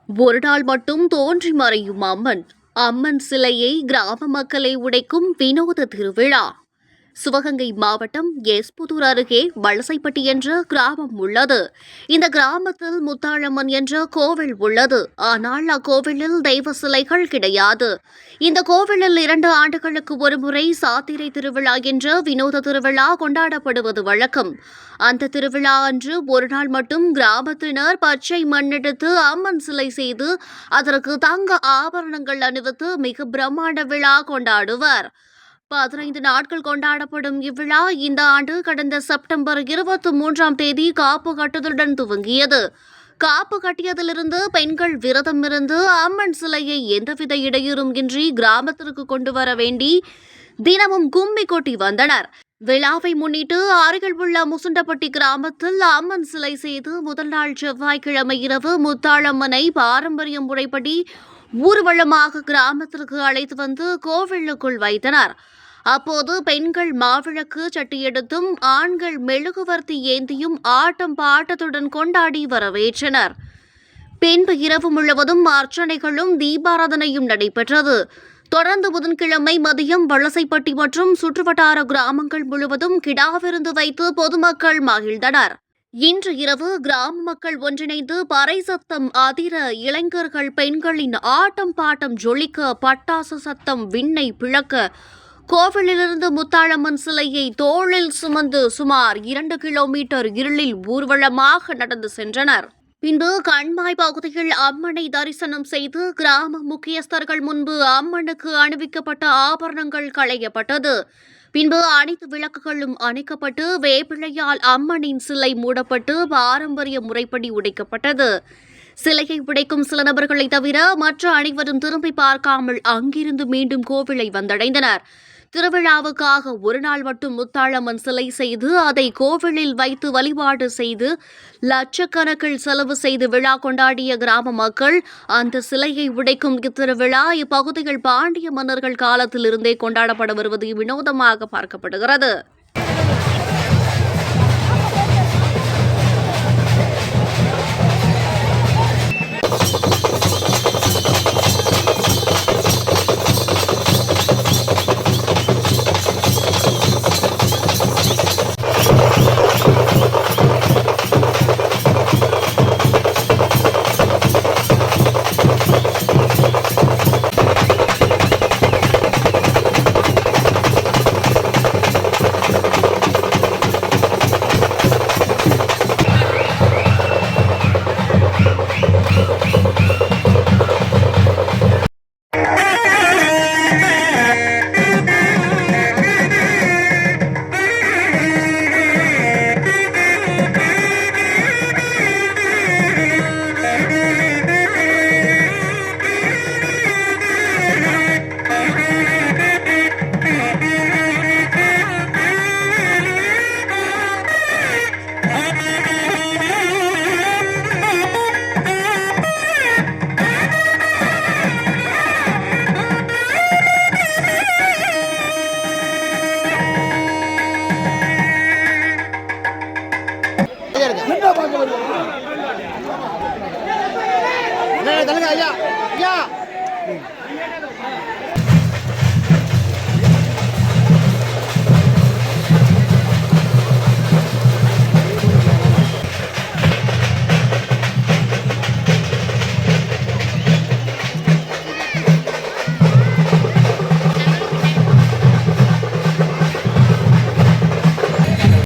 ஒரு நாள் மட்டும் தோன்றி மறையும் அம்மன். அம்மன் சிலையை கிராம மக்களை உடைக்கும் வினோத திருவிழா. சிவகங்கை மாவட்டம் எஸ்புதூர் அருகே வலசைப்பட்டி என்ற கிராமம் உள்ளது. இந்த கிராமத்தில் முத்தாளம்மன் என்ற கோவில் உள்ளது. ஆனால் அக்கோவிலில் தெய்வ சிலைகள் கிடையாது. இந்த கோவிலில் 2 ஆண்டுகளுக்கு ஒருமுறை சாத்திரை திருவிழா என்ற வினோத திருவிழா கொண்டாடப்படுவது வழக்கம். அந்த திருவிழா அன்று ஒரு நாள் மட்டும் கிராமத்தினர் பச்சை மண்ணெடுத்து அம்மன் சிலை செய்து அதற்கு தங்க ஆபரணங்கள் அணிவித்து மிக பிரம்மாண்ட விழா கொண்டாடுவர். 15 நாட்கள் கொண்டாடப்படும் இவ்விழா இந்த ஆண்டு கடந்த செப்டம்பர் 23ஆம் தேதி காப்பு கட்டுதலுடன் துவங்கியது. காப்பு கட்டியதிலிருந்து பெண்கள் விரதம் இருந்து அம்மன் சிலையை எந்தவித இடையூறும் இன்றி கிராமத்திற்கு கொண்டு வர வேண்டி தினமும் கும்மி கொட்டி வந்தனர். விழாவை முன்னிட்டு அருகில் உள்ள முசுண்டப்பட்டி கிராமத்தில் அம்மன் சிலை செய்து முதல் நாள் செவ்வாய்க்கிழமை இரவு முத்தாளம்மனை பாரம்பரிய முறைப்படி ஊர்வலமாக கிராமத்திற்கு அழைத்து வந்து கோவிலுக்குள் வைத்தனர். அப்போது பெண்கள் மாவிளக்கு சட்டி எடுத்தும் ஆண்கள் மெழுகுவர்த்தி ஏந்தியும் ஆட்டம் பாட்டத்துடன் கொண்டாடி வரவேற்றனர். பின்பு இரவு முழுவதும் அர்ச்சனைகளும் தீபாராதனையும் நடைபெற்றது. தொடர்ந்து புதன்கிழமை மதியம் வலசைப்பட்டி மற்றும் சுற்றுவட்டார கிராமங்கள் முழுவதும் கிடா விருந்து வைத்து பொதுமக்கள் மகிழ்ந்தனர். இன்று இரவு கிராம மக்கள் ஒன்றிணைந்து பறை சத்தம் அதிர, இளைஞர்கள் பெண்களின் ஆட்டம் பாட்டம் ஜொலிக்க, பட்டாசு சத்தம் விண்ணை பிளக்க, கோவிலிலிருந்து முத்தாளம்மன் சிலையை தோளில் சுமந்து சுமார் 2 கிலோமீட்டர் இருளில் ஊர்வலமாக நடந்து சென்றனர். பின்பு கண்மாய் பகுதியில் அம்மனை தரிசனம் செய்து கிராம முக்கியஸ்தர்கள் முன்பு அம்மனுக்கு அணிவிக்கப்பட்ட ஆபரணங்கள் களையப்பட்டது. பின்பு அனைத்து விளக்குகளும் அணைக்கப்பட்டு வேப்பிலையால் அம்மனின் சிலை மூடப்பட்டு பாரம்பரிய முறைப்படி உடைக்கப்பட்டது. சிலையை உடைக்கும் சில நபர்களை தவிர மற்ற அனைவரும் திரும்பி பார்க்காமல் அங்கிருந்து மீண்டும் கோவிலை வந்தடைந்தனர். திருவிழாவுக்காக ஒரு நாள் மட்டும் முத்தாளம்மன் சிலை செய்து அதை கோவிலில் வைத்து வழிபாடு செய்து லட்சக்கணக்கில் செலவு செய்து விழா கொண்டாடிய கிராம மக்கள் அந்த சிலையை உடைக்கும் இத்திருவிழா இப்பகுதியில் பாண்டிய மன்னர்கள் காலத்திலிருந்தே கொண்டாடப்பட வருவது வினோதமாக பார்க்கப்படுகிறது. ஐயா